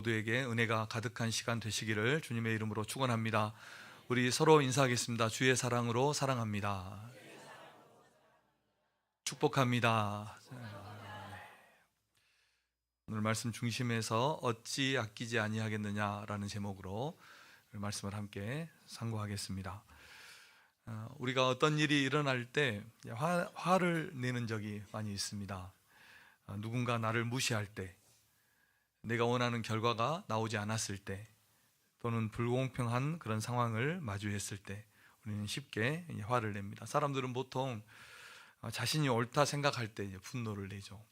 모두에게 은혜가 가득한 시간 되시기를 주님의 이름으로 축원합니다. 우리 서로 인사하겠습니다. 주의 사랑으로 사랑합니다. 축복합니다. 오늘 말씀 중심에서 어찌 아끼지 아니하겠느냐라는 제목으로 말씀을 함께 상고하겠습니다. 우리가 어떤 일이 일어날 때 화를 내는 적이 많이 있습니다. 누군가 나를 무시할 때, 내가 원하는 결과가 나오지 않았을 때, 또는 불공평한 그런 상황을 마주했을 때 우리는 쉽게 화를 냅니다. 사람들은 보통 자신이 옳다 생각할 때 분노를 내죠.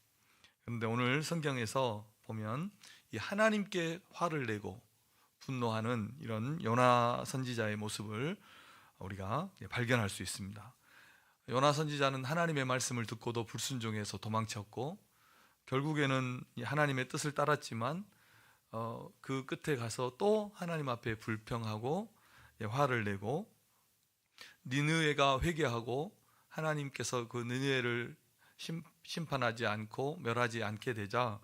그런데 오늘 성경에서 보면 이 하나님께 화를 내고 분노하는 이런 요나 선지자의 모습을 우리가 발견할 수 있습니다. 요나 선지자는 하나님의 말씀을 듣고도 불순종해서 도망쳤고, 결국에는 하나님의 뜻을 따랐지만 그 끝에 가서 또 하나님 앞에 불평하고 화를 내고, 니느웨가 회개하고 하나님께서 그 니느웨를 심판하지 않고 멸하지 않게 되자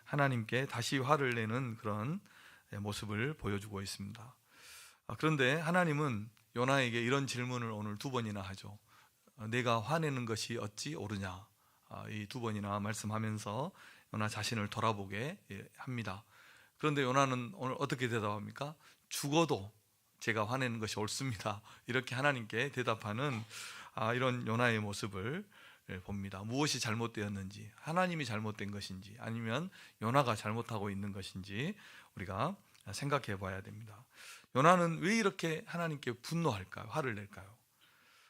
하나님께 다시 화를 내는 그런 모습을 보여주고 있습니다. 그런데 하나님은 요나에게 이런 질문을 오늘 두 번이나 하죠. 내가 화내는 것이 어찌 옳으냐, 이 두 번이나 말씀하면서 요나 자신을 돌아보게 합니다. 그런데 요나는 오늘 어떻게 대답합니까? 죽어도 제가 화내는 것이 옳습니다, 이렇게 하나님께 대답하는 이런 요나의 모습을 봅니다. 무엇이 잘못되었는지, 하나님이 잘못된 것인지 아니면 요나가 잘못하고 있는 것인지 우리가 생각해 봐야 됩니다. 요나는 왜 이렇게 하나님께 분노할까요? 화를 낼까요?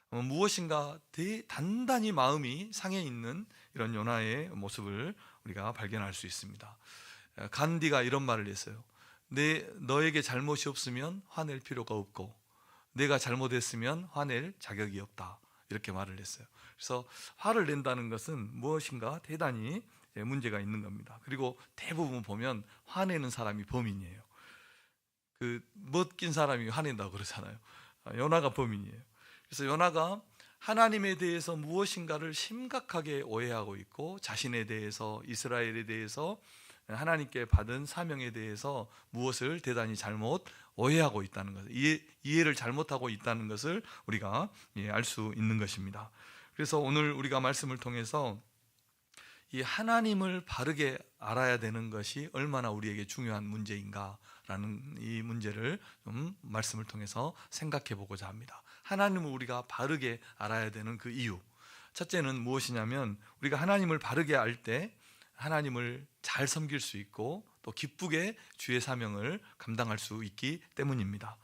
무엇인가 단단히 마음이 상해 있는 이런 요나의 모습을 우리가 발견할 수 있습니다. 간디가 이런 말을 했어요. 너에게 잘못이 없으면 화낼 필요가 없고, 내가 잘못했으면 화낼 자격이 없다, 이렇게 말을 했어요. 그래서 화를 낸다는 것은 무엇인가 대단히 문제가 있는 겁니다. 그리고 대부분 보면 화내는 사람이 범인이에요. 멋진 사람이 화낸다고 그러잖아요. 요나가 범인이에요. 그래서 요나가 하나님에 대해서 무엇인가를 심각하게 오해하고 있고, 자신에 대해서, 이스라엘에 대해서, 하나님께 받은 사명에 대해서 무엇을 대단히 잘못 오해하고 있다는 것, 이해를 잘못하고 있다는 것을 우리가 알 수 있는 것입니다. 그래서 오늘 우리가 말씀을 통해서 이 하나님을 바르게 알아야 되는 것이 얼마나 우리에게 중요한 문제인가라는 이 문제를 좀 말씀을 통해서 생각해 보고자 합니다. 하나님을 우리가 바르게 알아야 되는 그 이유, 첫째는 무엇이냐면, 우리가 하나님을 바르게 알 때 하나님을 잘 섬길 수 있고 또 기쁘게 주의 사명을 감당할 수 있기 때문입니다.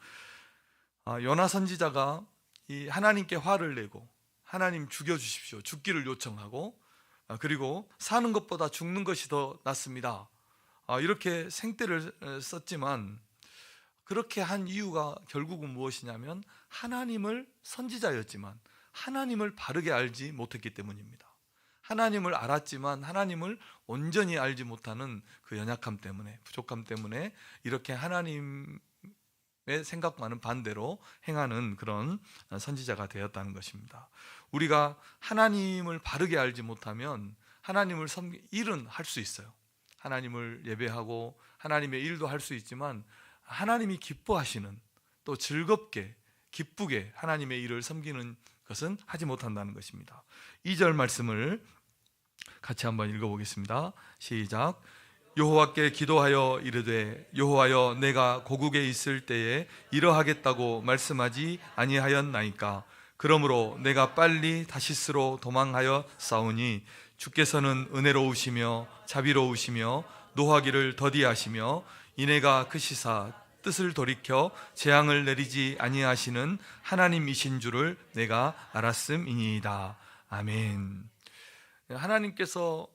요나 선지자가 이 하나님께 화를 내고, 하나님 죽여주십시오, 죽기를 요청하고, 그리고 사는 것보다 죽는 것이 더 낫습니다, 이렇게 생떼를 썼지만, 그렇게 한 이유가 결국은 무엇이냐면 하나님을, 선지자였지만 하나님을 바르게 알지 못했기 때문입니다. 하나님을 알았지만 하나님을 온전히 알지 못하는 그 연약함 때문에, 부족함 때문에 이렇게 하나님의 생각과는 반대로 행하는 그런 선지자가 되었다는 것입니다. 우리가 하나님을 바르게 알지 못하면 하나님을 섬길 일은 할 수 있어요. 하나님을 예배하고 하나님의 일도 할 수 있지만, 하나님이 기뻐하시는, 또 즐겁게 기쁘게 하나님의 일을 섬기는 것은 하지 못한다는 것입니다. 2절 말씀을 같이 한번 읽어보겠습니다. 시작. 여호와께 기도하여 이르되, 여호와여, 내가 고국에 있을 때에 이러하겠다고 말씀하지 아니하였나이까? 그러므로 내가 빨리 다시스로 도망하여 싸우니 주께서는 은혜로우시며 자비로우시며 노하기를 더디하시며 이내가 크시사 뜻을 돌이켜 재앙을 내리지 아니하시는 하나님이신 줄을 내가 알았음이니이다. 아멘. 하나님께서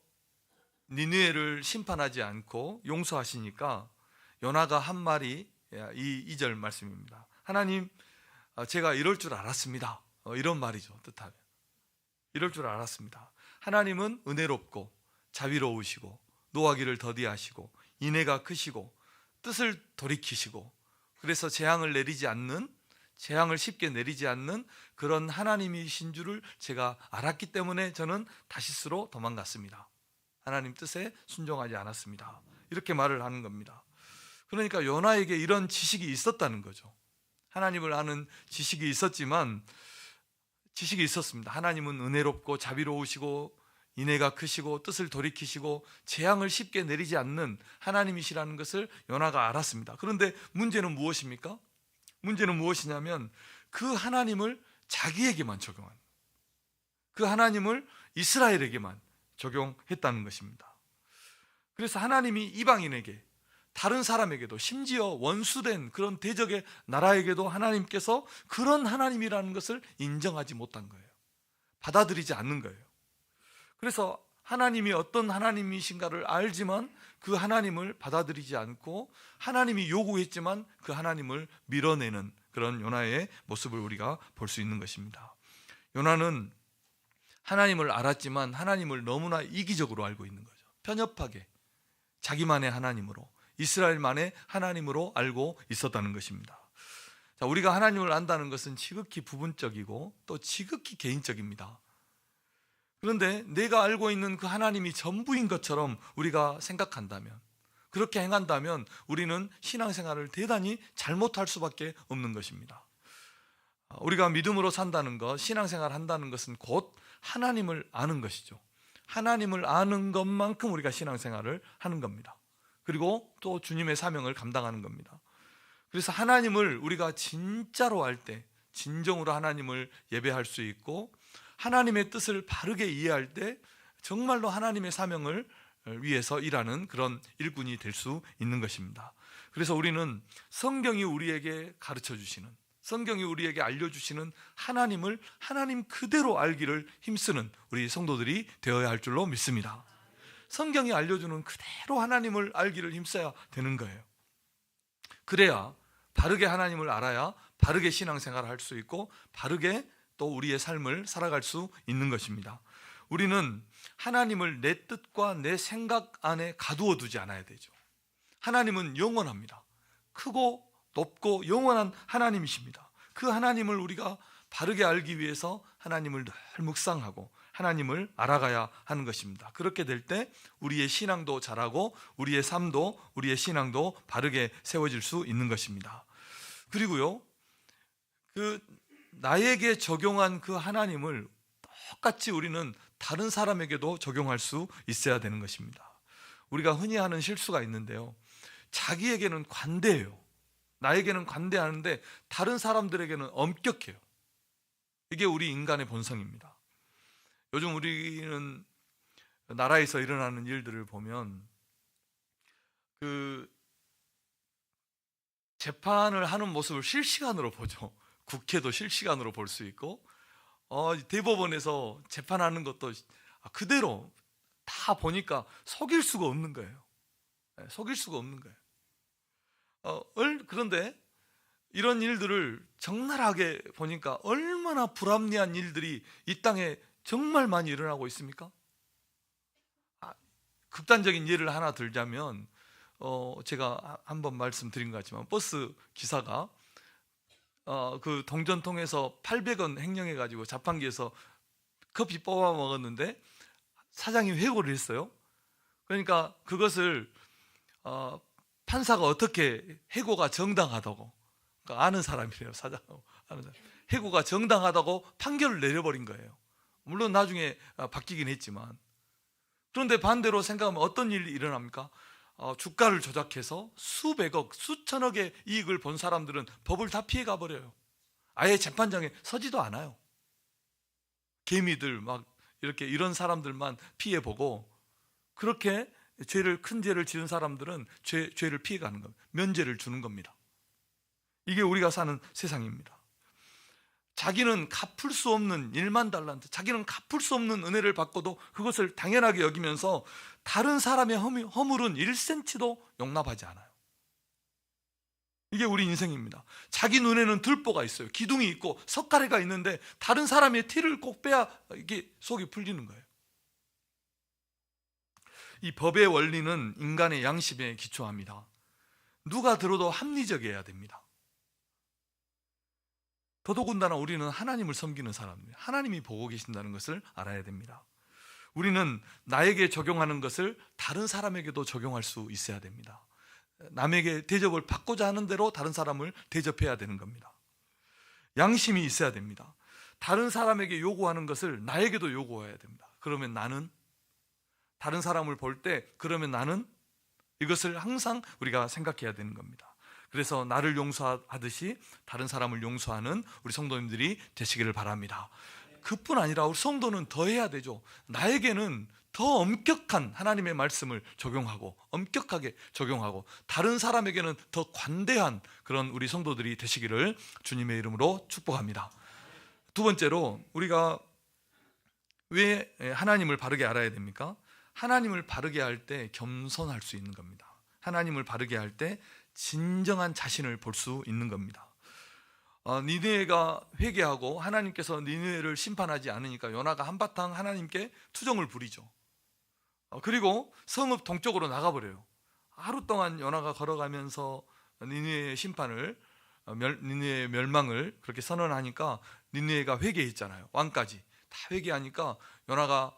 니느웨를 심판하지 않고 용서하시니까 요나가 한 말이 이 2절 말씀입니다. 하나님, 제가 이럴 줄 알았습니다, 이런 말이죠. 뜻하면 이럴 줄 알았습니다. 하나님은 은혜롭고 자비로우시고 노하기를 더디하시고 인애가 크시고 뜻을 돌이키시고, 그래서 재앙을 쉽게 내리지 않는 그런 하나님이신 줄을 제가 알았기 때문에 저는 다시스로 도망갔습니다. 하나님 뜻에 순종하지 않았습니다, 이렇게 말을 하는 겁니다. 그러니까 요나에게 이런 지식이 있었다는 거죠. 하나님을 아는 지식이 있었습니다. 하나님은 은혜롭고 자비로우시고 인애가 크시고 뜻을 돌이키시고 재앙을 쉽게 내리지 않는 하나님이시라는 것을 요나가 알았습니다. 그런데 문제는 무엇입니까? 문제는 무엇이냐면 그 하나님을 자기에게만 적용한, 그 하나님을 이스라엘에게만 적용했다는 것입니다. 그래서 하나님이 이방인에게, 다른 사람에게도, 심지어 원수된 그런 대적의 나라에게도 하나님께서 그런 하나님이라는 것을 인정하지 못한 거예요. 받아들이지 않는 거예요. 그래서 하나님이 어떤 하나님이신가를 알지만 그 하나님을 받아들이지 않고, 하나님이 요구했지만 그 하나님을 밀어내는 그런 요나의 모습을 우리가 볼 수 있는 것입니다. 요나는 하나님을 알았지만 하나님을 너무나 이기적으로 알고 있는 거죠. 편협하게 자기만의 하나님으로, 이스라엘만의 하나님으로 알고 있었다는 것입니다. 자, 우리가 하나님을 안다는 것은 지극히 부분적이고 또 지극히 개인적입니다. 그런데 내가 알고 있는 그 하나님이 전부인 것처럼 우리가 생각한다면, 그렇게 행한다면 우리는 신앙생활을 대단히 잘못할 수밖에 없는 것입니다. 우리가 믿음으로 산다는 것, 신앙생활 한다는 것은 곧 하나님을 아는 것이죠. 하나님을 아는 것만큼 우리가 신앙생활을 하는 겁니다. 그리고 또 주님의 사명을 감당하는 겁니다. 그래서 하나님을 우리가 진짜로 알 때 진정으로 하나님을 예배할 수 있고, 하나님의 뜻을 바르게 이해할 때 정말로 하나님의 사명을 위해서 일하는 그런 일꾼이 될 수 있는 것입니다. 그래서 우리는 성경이 우리에게 가르쳐 주시는, 성경이 우리에게 알려주시는 하나님을 하나님 그대로 알기를 힘쓰는 우리 성도들이 되어야 할 줄로 믿습니다. 성경이 알려주는 그대로 하나님을 알기를 힘써야 되는 거예요. 그래야 바르게 하나님을 알아야 바르게 신앙생활을 할 수 있고 바르게 또 우리의 삶을 살아갈 수 있는 것입니다. 우리는 하나님을 내 뜻과 내 생각 안에 가두어 두지 않아야 되죠. 하나님은 영원합니다. 크고 높고 영원한 하나님이십니다. 그 하나님을 우리가 바르게 알기 위해서 하나님을 늘 묵상하고 하나님을 알아가야 하는 것입니다. 그렇게 될 때 우리의 신앙도 자라고 우리의 삶도, 우리의 신앙도 바르게 세워질 수 있는 것입니다. 그리고요, 나에게 적용한 그 하나님을 똑같이 우리는 다른 사람에게도 적용할 수 있어야 되는 것입니다. 우리가 흔히 하는 실수가 있는데요, 자기에게는 관대해요. 나에게는 관대하는데 다른 사람들에게는 엄격해요. 이게 우리 인간의 본성입니다. 요즘 우리는 나라에서 일어나는 일들을 보면 그 재판을 하는 모습을 실시간으로 보죠. 국회도 실시간으로 볼 수 있고, 대법원에서 재판하는 것도 그대로 다 보니까 속일 수가 없는 거예요. 속일 수가 없는 거예요. 그런데 이런 일들을 적나라하게 보니까 얼마나 불합리한 일들이 이 땅에 정말 많이 일어나고 있습니까? 극단적인 예를 하나 들자면, 제가 한번 말씀드린 것 같지만 버스 기사가 그 동전통에서 800원 횡령해 가지고 자판기에서 커피 뽑아 먹었는데 사장이 회고를 했어요. 그러니까 그것을 판사가 어떻게 해고가 정당하다고, 그러니까 아는 사람이래요. 사장하고 아는 사람. 해고가 정당하다고 판결을 내려버린 거예요. 물론 나중에 바뀌긴 했지만. 그런데 반대로 생각하면 어떤 일이 일어납니까? 주가를 조작해서 수백억, 수천억의 이익을 본 사람들은 법을 다 피해 가버려요. 아예 재판장에 서지도 않아요. 개미들 막 이렇게 이런 사람들만 피해 보고, 그렇게 큰 죄를 지은 사람들은 죄를 피해 가는 겁니다. 면죄를 주는 겁니다. 이게 우리가 사는 세상입니다. 자기는 갚을 수 없는 1만 달란트, 자기는 갚을 수 없는 은혜를 받고도 그것을 당연하게 여기면서 다른 사람의 허물은 1cm도 용납하지 않아요. 이게 우리 인생입니다. 자기 눈에는 들보가 있어요. 기둥이 있고 석가래가 있는데 다른 사람의 티를 꼭 빼야 이게 속이 풀리는 거예요. 이 법의 원리는 인간의 양심에 기초합니다. 누가 들어도 합리적이어야 됩니다. 더더군다나 우리는 하나님을 섬기는 사람입니다. 하나님이 보고 계신다는 것을 알아야 됩니다. 우리는 나에게 적용하는 것을 다른 사람에게도 적용할 수 있어야 됩니다. 남에게 대접을 받고자 하는 대로 다른 사람을 대접해야 되는 겁니다. 양심이 있어야 됩니다. 다른 사람에게 요구하는 것을 나에게도 요구해야 됩니다. 그러면 나는 다른 사람을 볼 때 그러면 나는 이것을 항상 우리가 생각해야 되는 겁니다. 그래서 나를 용서하듯이 다른 사람을 용서하는 우리 성도님들이 되시기를 바랍니다. 그뿐 아니라 우리 성도는 더 해야 되죠. 나에게는 더 엄격한 하나님의 말씀을 적용하고 엄격하게 적용하고 다른 사람에게는 더 관대한 그런 우리 성도들이 되시기를 주님의 이름으로 축복합니다. 두 번째로 우리가 왜 하나님을 바르게 알아야 됩니까? 하나님을 바르게 할 때 겸손할 수 있는 겁니다. 하나님을 바르게 할 때 진정한 자신을 볼 수 있는 겁니다. 니느웨가 회개하고 하나님께서 니느웨를 심판하지 않으니까 요나가 한바탕 하나님께 투정을 부리죠. 그리고 성읍 동쪽으로 나가버려요. 하루 동안 요나가 걸어가면서 니느웨의 심판을 니느웨의 멸망을 그렇게 선언하니까 니느웨가 회개했잖아요. 왕까지 다 회개하니까 요나가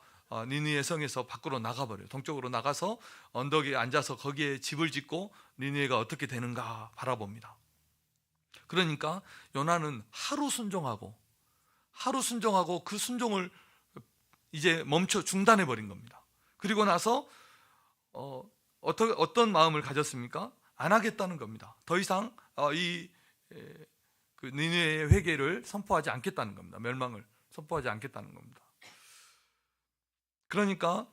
니느웨 성에서 밖으로 나가버려요. 동쪽으로 나가서 언덕에 앉아서 거기에 집을 짓고 니느웨가 어떻게 되는가 바라봅니다. 그러니까 요나는 하루 순종하고 그 순종을 이제 멈춰 중단해 버린 겁니다. 그리고 나서 어떤 마음을 가졌습니까? 안 하겠다는 겁니다. 더 이상 그 니느웨의 회개를 선포하지 않겠다는 겁니다. 멸망을 선포하지 않겠다는 겁니다. 그러니까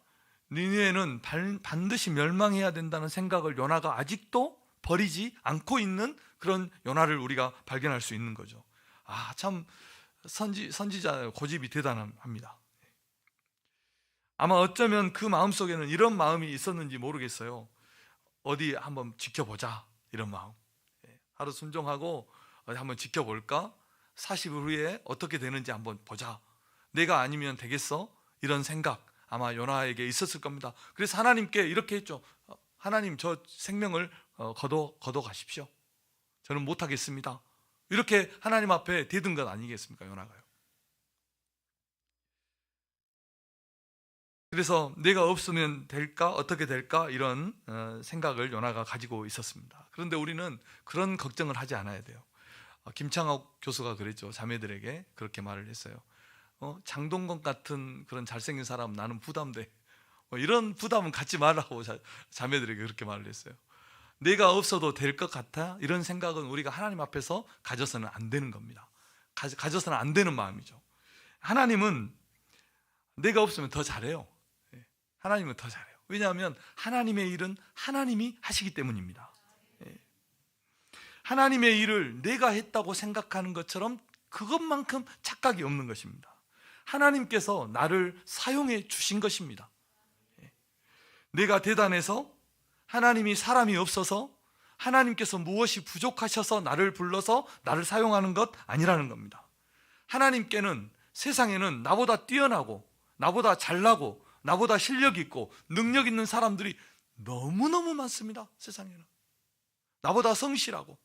니느웨는 반드시 멸망해야 된다는 생각을 요나가 아직도 버리지 않고 있는 그런 요나를 우리가 발견할 수 있는 거죠. 참 선지자 고집이 대단합니다. 아마 어쩌면 그 마음속에는 이런 마음이 있었는지 모르겠어요. 어디 한번 지켜보자 이런 마음. 하루 순종하고 어디 한번 지켜볼까? 40일 후에 어떻게 되는지 한번 보자. 내가 아니면 되겠어? 이런 생각 아마 요나에게 있었을 겁니다. 그래서 하나님께 이렇게 했죠. 하나님, 저 생명을 거둬 가십시오. 저는 못하겠습니다. 이렇게 하나님 앞에 대든 것 아니겠습니까? 요나가요. 그래서 내가 없으면 될까? 어떻게 될까? 이런 생각을 요나가 가지고 있었습니다. 그런데 우리는 그런 걱정을 하지 않아야 돼요. 김창옥 교수가 그랬죠. 자매들에게 그렇게 말을 했어요. 장동건 같은 그런 잘생긴 사람 나는 부담돼. 이런 부담은 갖지 말라고 자매들에게 그렇게 말을 했어요. 내가 없어도 될 것 같아? 이런 생각은 우리가 하나님 앞에서 가져서는 안 되는 겁니다. 가져서는 안 되는 마음이죠. 하나님은 내가 없으면 더 잘해요. 하나님은 더 잘해요. 왜냐하면 하나님의 일은 하나님이 하시기 때문입니다. 하나님의 일을 내가 했다고 생각하는 것처럼 그것만큼 착각이 없는 것입니다. 하나님께서 나를 사용해 주신 것입니다. 내가 대단해서 하나님이 사람이 없어서 하나님께서 무엇이 부족하셔서 나를 불러서 나를 사용하는 것 아니라는 겁니다. 하나님께는 세상에는 나보다 뛰어나고 나보다 잘나고 나보다 실력 있고 능력 있는 사람들이 너무너무 많습니다. 세상에는 나보다 성실하고.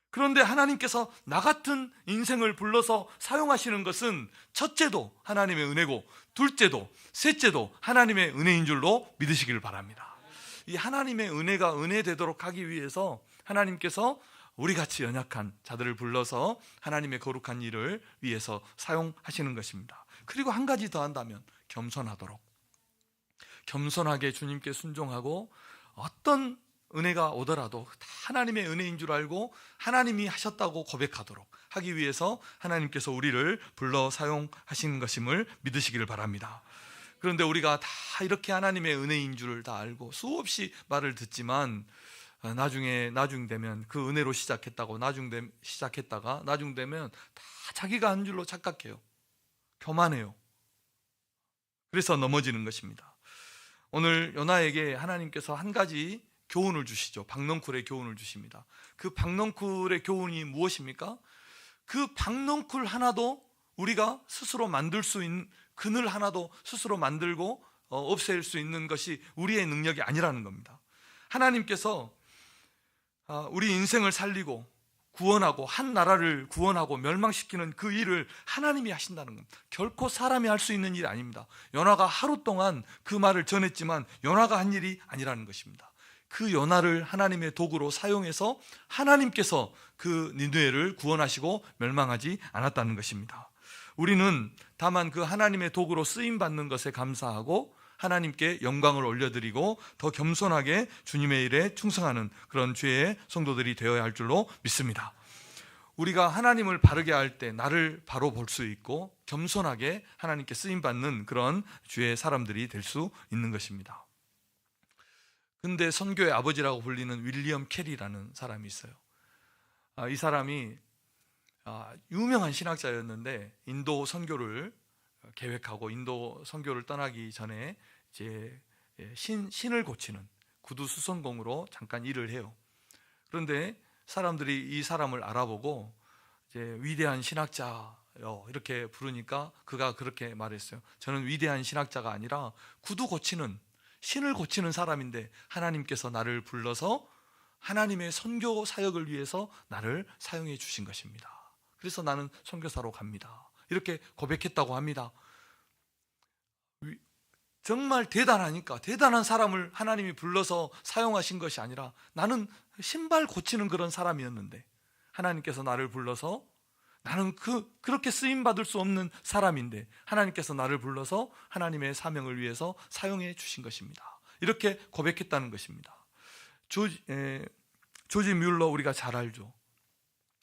그런데 하나님께서 나 같은 인생을 불러서 사용하시는 것은 첫째도 하나님의 은혜고 둘째도 셋째도 하나님의 은혜인 줄로 믿으시기를 바랍니다. 이 하나님의 은혜가 은혜 되도록 하기 위해서 하나님께서 우리같이 연약한 자들을 불러서 하나님의 거룩한 일을 위해서 사용하시는 것입니다. 그리고 한 가지 더 한다면 겸손하도록, 겸손하게 주님께 순종하고 어떤 은혜가 오더라도 다 하나님의 은혜인 줄 알고 하나님이 하셨다고 고백하도록 하기 위해서 하나님께서 우리를 불러 사용하시는 것임을 믿으시기를 바랍니다. 그런데 우리가 다 이렇게 하나님의 은혜인 줄을 다 알고 수없이 말을 듣지만 나중 되면 그 은혜로 시작했다가 나중 되면 다 자기가 한 줄로 착각해요. 교만해요. 그래서 넘어지는 것입니다. 오늘 요나에게 하나님께서 한 가지 교훈을 주시죠. 박넝쿨의 교훈을 주십니다. 그 박넝쿨의 교훈이 무엇입니까? 그 박넝쿨 하나도 우리가 스스로 만들 수 있는, 그늘 하나도 스스로 만들고 없앨 수 있는 것이 우리의 능력이 아니라는 겁니다. 하나님께서 우리 인생을 살리고 구원하고 한 나라를 구원하고 멸망시키는 그 일을 하나님이 하신다는 겁니다. 결코 사람이 할 수 있는 일이 아닙니다. 요나가 하루 동안 그 말을 전했지만 요나가 한 일이 아니라는 것입니다. 그 요나를 하나님의 도구로 사용해서 하나님께서 그 니느웨를 구원하시고 멸망하지 않았다는 것입니다. 우리는 다만 그 하나님의 도구로 쓰임 받는 것에 감사하고 하나님께 영광을 올려드리고 더 겸손하게 주님의 일에 충성하는 그런 주의 성도들이 되어야 할 줄로 믿습니다. 우리가 하나님을 바르게 할 때 나를 바로 볼 수 있고 겸손하게 하나님께 쓰임받는 그런 주의 사람들이 될 수 있는 것입니다. 근데 선교의 아버지라고 불리는 윌리엄 캐리라는 사람이 있어요. 이 사람이 유명한 신학자였는데 인도 선교를 계획하고 인도 선교를 떠나기 전에 이제 신을 고치는 구두 수선공으로 잠깐 일을 해요. 그런데 사람들이 이 사람을 알아보고 이제 위대한 신학자요 이렇게 부르니까 그가 그렇게 말했어요. 저는 위대한 신학자가 아니라 구두 고치는 신을 고치는 사람인데 하나님께서 나를 불러서 하나님의 선교 사역을 위해서 나를 사용해 주신 것입니다. 그래서 나는 선교사로 갑니다. 이렇게 고백했다고 합니다. 정말 대단하니까 대단한 사람을 하나님이 불러서 사용하신 것이 아니라 나는 신발 고치는 그런 사람이었는데 하나님께서 나를 불러서 나는 그렇게 쓰임받을 수 없는 사람인데 하나님께서 나를 불러서 하나님의 사명을 위해서 사용해 주신 것입니다. 이렇게 고백했다는 것입니다. 조지 뮬러 우리가 잘 알죠.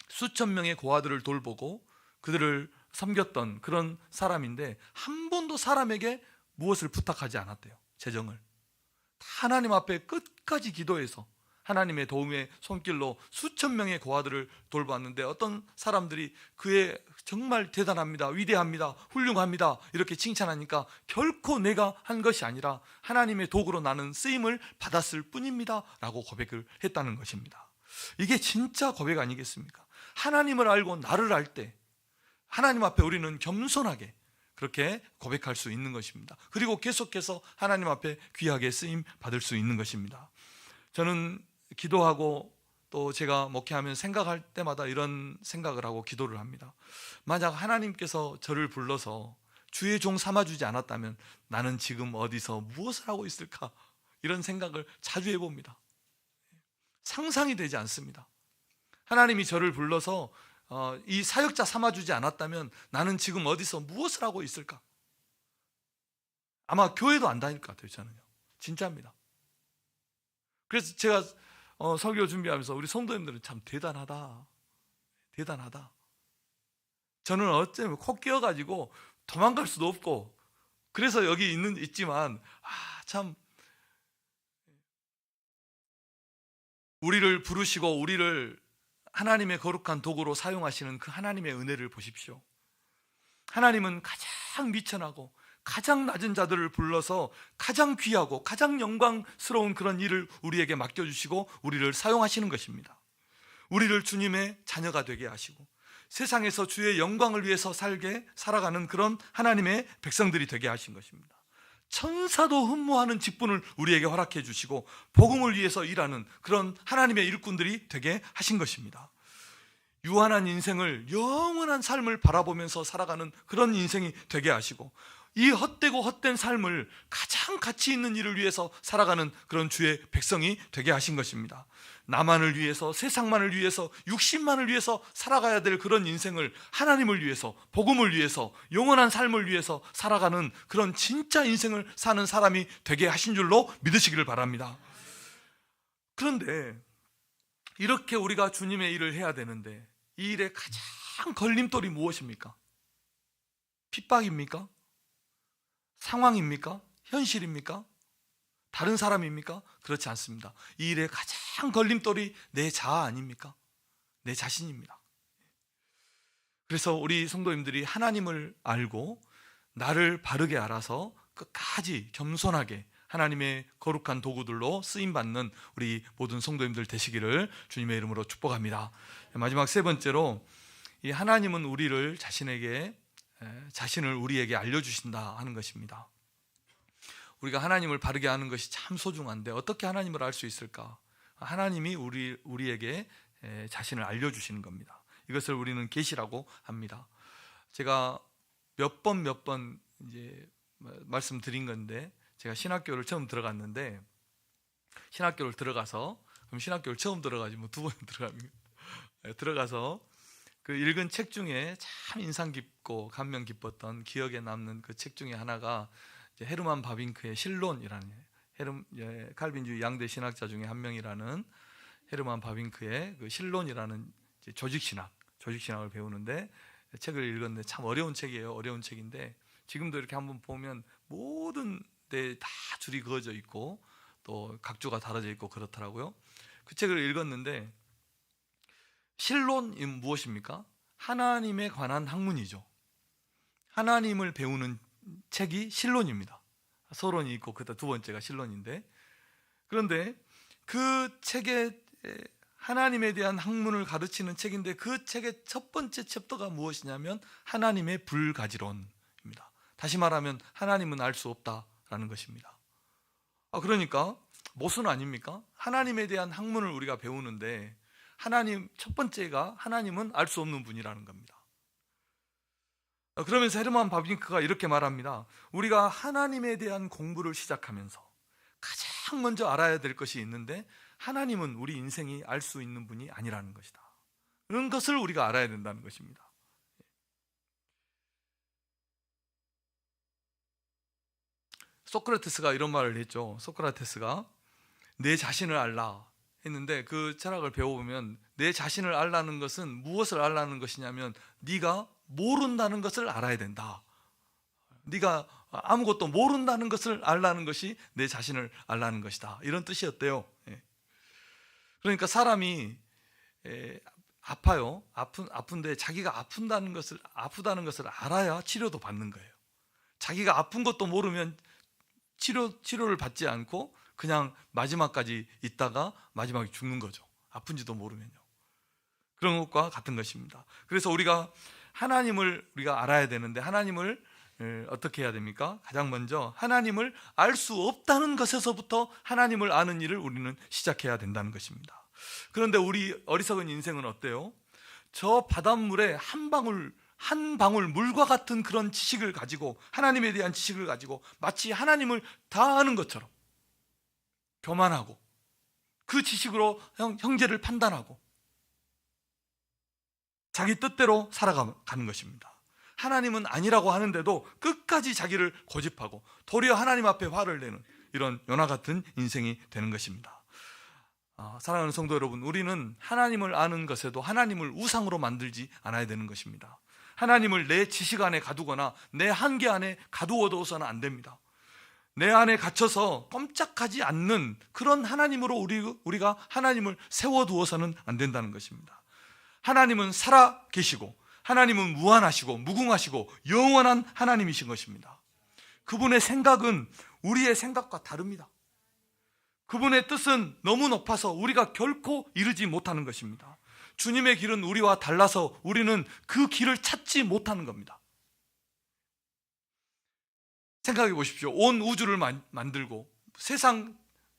수천 명의 고아들을 돌보고 그들을 섬겼던 그런 사람인데 한 번도 사람에게 무엇을 부탁하지 않았대요. 재정을 하나님 앞에 끝까지 기도해서 하나님의 도움의 손길로 수천 명의 고아들을 돌봤는데 어떤 사람들이 그의 정말 대단합니다, 위대합니다, 훌륭합니다 이렇게 칭찬하니까 결코 내가 한 것이 아니라 하나님의 도구로 나는 쓰임을 받았을 뿐입니다 라고 고백을 했다는 것입니다. 이게 진짜 고백 아니겠습니까? 하나님을 알고 나를 알 때 하나님 앞에 우리는 겸손하게 그렇게 고백할 수 있는 것입니다. 그리고 계속해서 하나님 앞에 귀하게 쓰임 받을 수 있는 것입니다. 저는 기도하고 또 제가 목회하면 생각할 때마다 이런 생각을 하고 기도를 합니다. 만약 하나님께서 저를 불러서 주의 종 삼아주지 않았다면 나는 지금 어디서 무엇을 하고 있을까? 이런 생각을 자주 해봅니다. 상상이 되지 않습니다. 하나님이 저를 불러서 이 사역자 삼아주지 않았다면 나는 지금 어디서 무엇을 하고 있을까? 아마 교회도 안 다닐 것 같아요. 저는요, 진짜입니다. 그래서 제가 설교 준비하면서 우리 성도님들은 참 대단하다, 대단하다. 저는 어쩌면 콕 끼어가지고 도망갈 수도 없고 그래서 여기 있지만 참 우리를 부르시고 우리를 하나님의 거룩한 도구로 사용하시는 그 하나님의 은혜를 보십시오. 하나님은 가장 미천하고 가장 낮은 자들을 불러서 가장 귀하고 가장 영광스러운 그런 일을 우리에게 맡겨주시고 우리를 사용하시는 것입니다. 우리를 주님의 자녀가 되게 하시고 세상에서 주의 영광을 위해서 살아가는 그런 하나님의 백성들이 되게 하신 것입니다. 천사도 흠모하는 직분을 우리에게 허락해 주시고 복음을 위해서 일하는 그런 하나님의 일꾼들이 되게 하신 것입니다. 유한한 인생을 영원한 삶을 바라보면서 살아가는 그런 인생이 되게 하시고 이 헛되고 헛된 삶을 가장 가치 있는 일을 위해서 살아가는 그런 주의 백성이 되게 하신 것입니다. 나만을 위해서, 세상만을 위해서, 육신만을 위해서 살아가야 될 그런 인생을 하나님을 위해서, 복음을 위해서, 영원한 삶을 위해서 살아가는 그런 진짜 인생을 사는 사람이 되게 하신 줄로 믿으시기를 바랍니다. 그런데 이렇게 우리가 주님의 일을 해야 되는데 이 일의 가장 걸림돌이 무엇입니까? 핍박입니까? 상황입니까? 현실입니까? 다른 사람입니까? 그렇지 않습니다. 이 일의 가장 걸림돌이 내 자아 아닙니까? 내 자신입니다. 그래서 우리 성도님들이 하나님을 알고 나를 바르게 알아서 끝까지 겸손하게 하나님의 거룩한 도구들로 쓰임받는 우리 모든 성도님들 되시기를 주님의 이름으로 축복합니다. 마지막 세 번째로 이 하나님은 우리를 자신을 우리에게 알려주신다 하는 것입니다. 우리가 하나님을 바르게 아는 것이 참 소중한데 어떻게 하나님을 알 수 있을까? 하나님이 우리에게 자신을 알려주시는 겁니다. 이것을 우리는 계시라고 합니다. 제가 몇 번 이제 말씀드린 건데 제가 신학교를 처음 들어갔는데 신학교를 들어가서, 그럼 신학교를 처음 들어가지 뭐 두 번 들어가면 들어가서 그 읽은 책 중에 참 인상 깊고 감명 깊었던, 기억에 남는 그 책 중에 하나가 이제 헤르만 바빙크의 신론이라는, 칼빈주의 양대 신학자 중에 한 명이라는 헤르만 바빙크의 그 신론이라는 조직신학을 배우는데 책을 읽었는데 참 어려운 책이에요. 어려운 책인데 지금도 이렇게 한번 보면 모든 데 다 줄이 그어져 있고 또 각주가 달아져 있고 그렇더라고요. 그 책을 읽었는데, 신론이 무엇입니까? 하나님에 관한 학문이죠. 하나님을 배우는 책이 신론입니다. 서론이 있고 그다음 두 번째가 신론인데, 그런데 그 책에 하나님에 대한 학문을 가르치는 책인데 그 책의 첫 번째 챕터가 무엇이냐면 하나님의 불가지론입니다. 다시 말하면 하나님은 알 수 없다라는 것입니다. 그러니까 모순 아닙니까? 하나님에 대한 학문을 우리가 배우는데 첫 번째가 하나님은 알 수 없는 분이라는 겁니다. 그러면서 헤르만 바빙크가 이렇게 말합니다. 우리가 하나님에 대한 공부를 시작하면서 가장 먼저 알아야 될 것이 있는데, 하나님은 우리 인생이 알 수 있는 분이 아니라는 것이다. 그런 것을 우리가 알아야 된다는 것입니다. 소크라테스가 이런 말을 했죠. 소크라테스가 내 자신을 알라 했는데, 그 철학을 배워보면 내 자신을 알라는 것은 무엇을 알라는 것이냐면 네가 모른다는 것을 알아야 된다. 네가 아무것도 모른다는 것을 알라는 것이 내 자신을 알라는 것이다. 이런 뜻이었대요. 그러니까 사람이 아파요. 아픈데 자기가 아프다는 것을 알아야 치료도 받는 거예요. 자기가 아픈 것도 모르면 치료를 받지 않고 그냥 마지막까지 있다가 마지막에 죽는 거죠. 아픈지도 모르면요. 그런 것과 같은 것입니다. 그래서 우리가 하나님을 우리가 알아야 되는데, 하나님을 어떻게 해야 됩니까? 가장 먼저 하나님을 알 수 없다는 것에서부터 하나님을 아는 일을 우리는 시작해야 된다는 것입니다. 그런데 우리 어리석은 인생은 어때요? 저 바닷물에 한 방울 물과 같은 그런 지식을 가지고, 하나님에 대한 지식을 가지고 마치 하나님을 다 아는 것처럼 교만하고 그 지식으로 형제를 판단하고 자기 뜻대로 살아가는 것입니다. 하나님은 아니라고 하는데도 끝까지 자기를 고집하고 도리어 하나님 앞에 화를 내는 이런 요나 같은 인생이 되는 것입니다. 사랑하는 성도 여러분, 우리는 하나님을 아는 것에도 하나님을 우상으로 만들지 않아야 되는 것입니다. 하나님을 내 지식 안에 가두거나 내 한계 안에 가두어둬서는 안 됩니다. 내 안에 갇혀서 꼼짝하지 않는 그런 하나님으로 우리가 하나님을 세워두어서는 안 된다는 것입니다. 하나님은 살아 계시고 하나님은 무한하시고 무궁하시고 영원한 하나님이신 것입니다. 그분의 생각은 우리의 생각과 다릅니다. 그분의 뜻은 너무 높아서 우리가 결코 이루지 못하는 것입니다. 주님의 길은 우리와 달라서 우리는 그 길을 찾지 못하는 겁니다. 생각해 보십시오. 온 우주를 만들고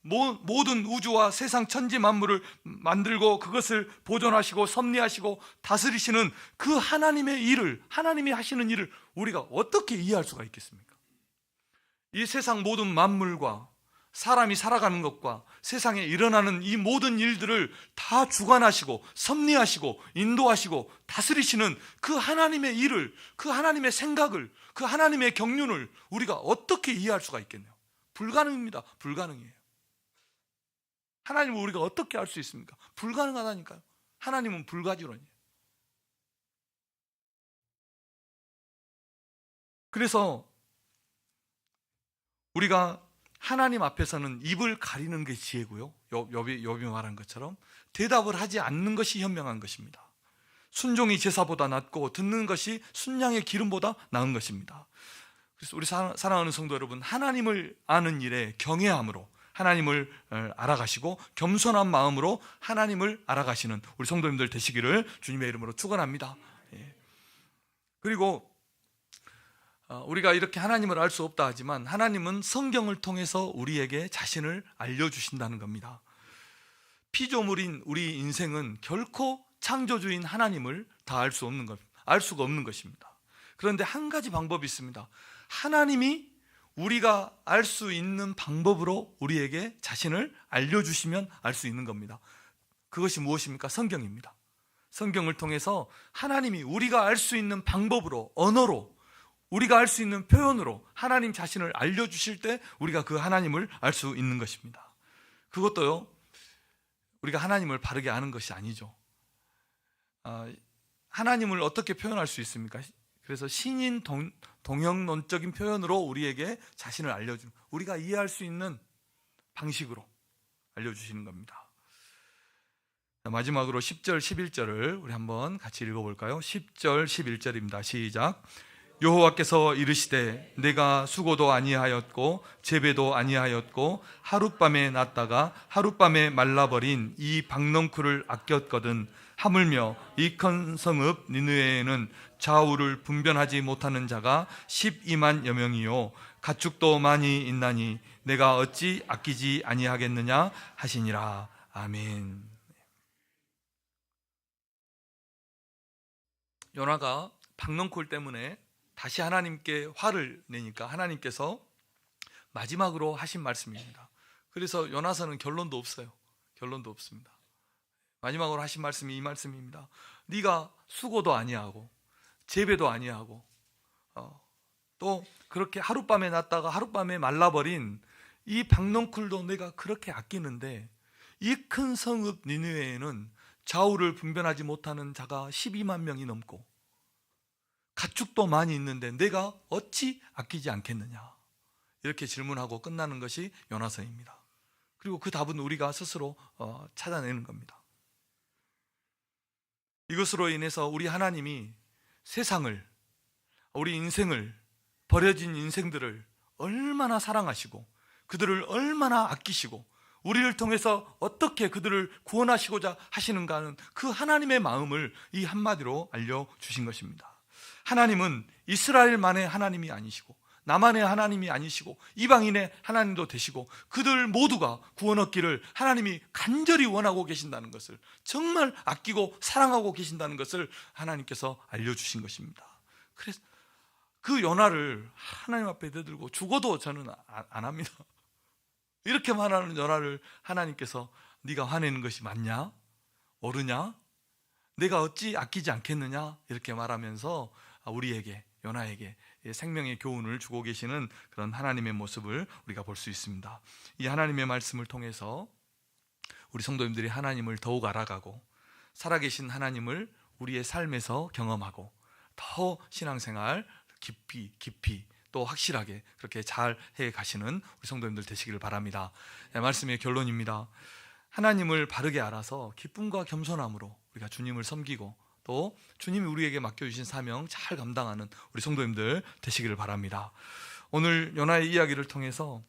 모든 우주와 세상 천지 만물을 만들고 그것을 보존하시고 섭리하시고 다스리시는 그 하나님의 일을, 하나님이 하시는 일을 우리가 어떻게 이해할 수가 있겠습니까? 이 세상 모든 만물과 사람이 살아가는 것과 세상에 일어나는 이 모든 일들을 다 주관하시고 섭리하시고 인도하시고 다스리시는 그 하나님의 일을, 그 하나님의 생각을, 그 하나님의 경륜을 우리가 어떻게 이해할 수가 있겠네요? 불가능입니다. 불가능이에요. 하나님을 우리가 어떻게 알 수 있습니까? 불가능하다니까요. 하나님은 불가지론이에요. 그래서 우리가 하나님 앞에서는 입을 가리는 게 지혜고요, 욥이 말한 것처럼 대답을 하지 않는 것이 현명한 것입니다. 순종이 제사보다 낫고 듣는 것이 순양의 기름보다 나은 것입니다. 그래서 우리 사랑하는 성도 여러분, 하나님을 아는 일에 경외함으로 하나님을 알아가시고 겸손한 마음으로 하나님을 알아가시는 우리 성도님들 되시기를 주님의 이름으로 축원합니다. 그리고 우리가 이렇게 하나님을 알 수 없다 하지만 하나님은 성경을 통해서 우리에게 자신을 알려주신다는 겁니다. 피조물인 우리 인생은 결코 창조주인 하나님을 다 알 수가 없는 것입니다. 그런데 한 가지 방법이 있습니다. 하나님이 우리가 알 수 있는 방법으로 우리에게 자신을 알려주시면 알 수 있는 겁니다. 그것이 무엇입니까? 성경입니다. 성경을 통해서 하나님이 우리가 알 수 있는 방법으로, 언어로, 우리가 알 수 있는 표현으로 하나님 자신을 알려주실 때 우리가 그 하나님을 알 수 있는 것입니다. 그것도요, 우리가 하나님을 바르게 아는 것이 아니죠. 하나님을 어떻게 표현할 수 있습니까? 그래서 신인 동형론적인 표현으로 우리에게 자신을 알려주는, 우리가 이해할 수 있는 방식으로 알려주시는 겁니다. 마지막으로 10절, 11절을 우리 한번 같이 읽어볼까요? 10절, 11절입니다. 시작. 여호와께서 이르시되 내가 수고도 아니하였고 재배도 아니하였고 하룻밤에 났다가 하룻밤에 말라버린 이 박넝쿨을 아꼈거든. 하물며 이 큰 성읍 니느웨에는 좌우를 분별하지 못하는 자가 12만여 명이요 가축도 많이 있나니 내가 어찌 아끼지 아니하겠느냐 하시니라. 아멘. 요나가 박넝쿨 때문에 다시 하나님께 화를 내니까 하나님께서 마지막으로 하신 말씀입니다. 그래서 요나서는 결론도 없어요. 결론도 없습니다. 마지막으로 하신 말씀이 이 말씀입니다. 네가 수고도 아니하고 재배도 아니하고 또 그렇게 하룻밤에 났다가 하룻밤에 말라버린 이 박넝쿨도 내가 그렇게 아끼는데 이 큰 성읍 니느웨에는 좌우를 분별하지 못하는 자가 12만 명이 넘고 가축도 많이 있는데 내가 어찌 아끼지 않겠느냐, 이렇게 질문하고 끝나는 것이 요나서입니다. 그리고 그 답은 우리가 스스로 찾아내는 겁니다. 이것으로 인해서 우리 하나님이 세상을, 우리 인생을, 버려진 인생들을 얼마나 사랑하시고 그들을 얼마나 아끼시고 우리를 통해서 어떻게 그들을 구원하시고자 하시는가는 그 하나님의 마음을 이 한마디로 알려주신 것입니다. 하나님은 이스라엘만의 하나님이 아니시고 나만의 하나님이 아니시고 이방인의 하나님도 되시고 그들 모두가 구원 얻기를 하나님이 간절히 원하고 계신다는 것을, 정말 아끼고 사랑하고 계신다는 것을 하나님께서 알려주신 것입니다. 그래서 그 요나를 하나님 앞에 내들고 죽어도 저는 안 합니다. 이렇게 말하는 요나를 하나님께서 네가 화내는 것이 맞냐? 옳으냐? 내가 어찌 아끼지 않겠느냐? 이렇게 말하면서 우리에게, 요나에게 생명의 교훈을 주고 계시는 그런 하나님의 모습을 우리가 볼 수 있습니다. 이 하나님의 말씀을 통해서 우리 성도님들이 하나님을 더욱 알아가고 살아계신 하나님을 우리의 삶에서 경험하고 더 신앙생활 깊이 또 확실하게 그렇게 잘 해가시는 우리 성도님들 되시기를 바랍니다. 말씀의 결론입니다. 하나님을 바르게 알아서 기쁨과 겸손함으로 우리가 주님을 섬기고 또 주님이 우리에게 맡겨주신 사명 잘 감당하는 우리 성도님들 되시기를 바랍니다. 오늘 요나의 이야기를 통해서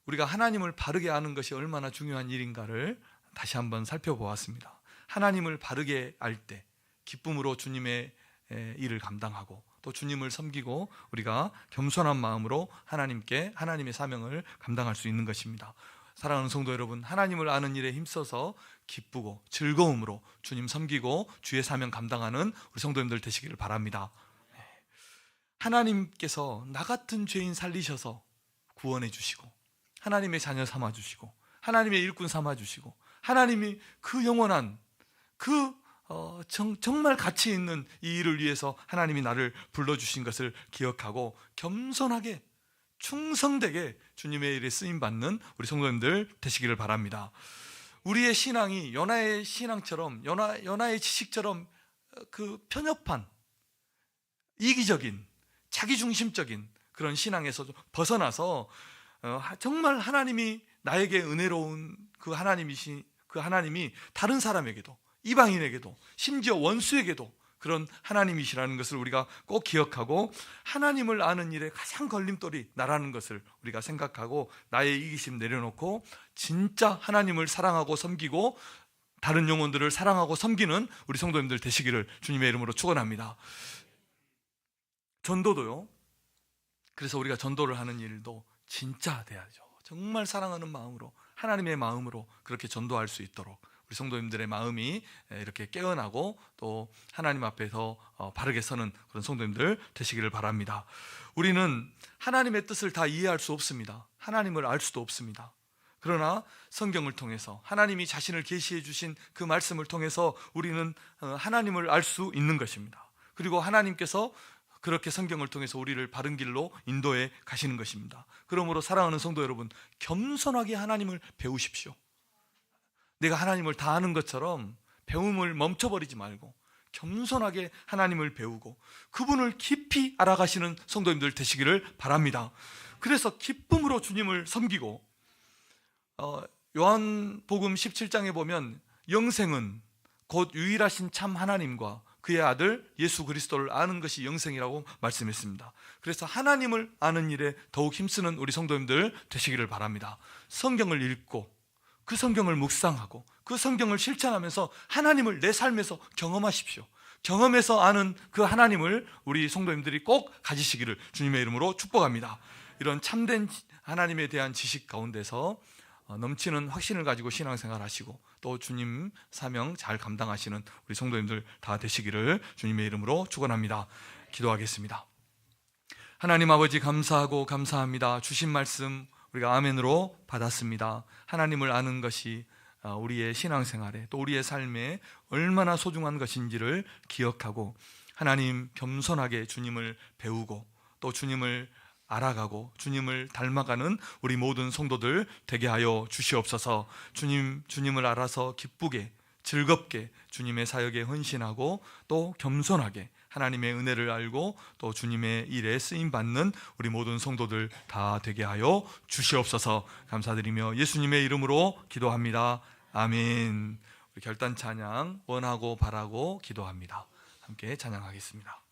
우리가 하나님을 바르게 아는 것이 얼마나 중요한 일인가를 다시 한번 살펴보았습니다. 하나님을 바르게 알 때 기쁨으로 주님의 일을 감당하고 또 주님을 섬기고 우리가 겸손한 마음으로 하나님의 사명을 감당할 수 있는 것입니다. 사랑하는 성도 여러분, 하나님을 아는 일에 힘써서 기쁘고 즐거움으로 주님 섬기고 주의 사명 감당하는 우리 성도님들 되시기를 바랍니다. 하나님께서 나 같은 죄인 살리셔서 구원해 주시고 하나님의 자녀 삼아 주시고 하나님의 일꾼 삼아 주시고 하나님이 그 영원한 정말 가치 있는 이 일을 위해서 하나님이 나를 불러주신 것을 기억하고 겸손하게 충성되게 주님의 일에 쓰임받는 우리 성도님들 되시기를 바랍니다. 우리의 신앙이 요나의 신앙처럼, 요나의 지식처럼 그 편협한 이기적인 자기중심적인 그런 신앙에서 벗어나서 정말 하나님이 나에게 은혜로운 그 하나님이 다른 사람에게도, 이방인에게도, 심지어 원수에게도 그런 하나님이시라는 것을 우리가 꼭 기억하고 하나님을 아는 일에 가장 걸림돌이 나라는 것을 우리가 생각하고 나의 이기심 내려놓고 진짜 하나님을 사랑하고 섬기고 다른 영혼들을 사랑하고 섬기는 우리 성도님들 되시기를 주님의 이름으로 축원합니다. 전도도요. 그래서 우리가 전도를 하는 일도 진짜 돼야죠. 정말 사랑하는 마음으로, 하나님의 마음으로 그렇게 전도할 수 있도록 우리 우리 성도님들의 마음이 이렇게 깨어나고 또 하나님 앞에서 바르게 서는 그런 성도님들 되시기를 바랍니다. 우리는 하나님의 뜻을 다 이해할 수 없습니다. 하나님을 알 수도 없습니다. 그러나 성경을 통해서 하나님이 자신을 계시해 주신 그 말씀을 통해서 우리는 하나님을 알 수 있는 것입니다. 그리고 하나님께서 그렇게 성경을 통해서 우리를 바른 길로 인도해 가시는 것입니다. 그러므로 사랑하는 성도 여러분, 겸손하게 하나님을 배우십시오. 내가 하나님을 다 아는 것처럼 배움을 멈춰버리지 말고 겸손하게 하나님을 배우고 그분을 깊이 알아가시는 성도님들 되시기를 바랍니다. 그래서 기쁨으로 주님을 섬기고 요한복음 17장에 보면 영생은 곧 유일하신 참 하나님과 그의 아들 예수 그리스도를 아는 것이 영생이라고 말씀했습니다. 그래서 하나님을 아는 일에 더욱 힘쓰는 우리 성도님들 되시기를 바랍니다. 성경을 읽고 그 성경을 묵상하고 그 성경을 실천하면서 하나님을 내 삶에서 경험하십시오. 경험해서 아는 그 하나님을 우리 성도님들이 꼭 가지시기를 주님의 이름으로 축복합니다. 이런 참된 하나님에 대한 지식 가운데서 넘치는 확신을 가지고 신앙생활 하시고 또 주님 사명 잘 감당하시는 우리 성도님들 다 되시기를 주님의 이름으로 축원합니다. 기도하겠습니다. 하나님 아버지 감사하고 감사합니다. 주신 말씀 우리가 아멘으로 받았습니다. 하나님을 아는 것이 우리의 신앙생활에 또 우리의 삶에 얼마나 소중한 것인지를 기억하고 하나님 겸손하게 주님을 배우고 또 주님을 알아가고 주님을 닮아가는 우리 모든 성도들 되게 하여 주시옵소서. 주님을 알아서 기쁘게 즐겁게 주님의 사역에 헌신하고 또 겸손하게 하나님의 은혜를 알고 또 주님의 일에 쓰임받는 우리 모든 성도들 다 되게 하여 주시옵소서. 감사드리며 예수님의 이름으로 기도합니다. 아멘. 우리 결단 찬양 원하고 바라고 기도합니다. 함께 찬양하겠습니다.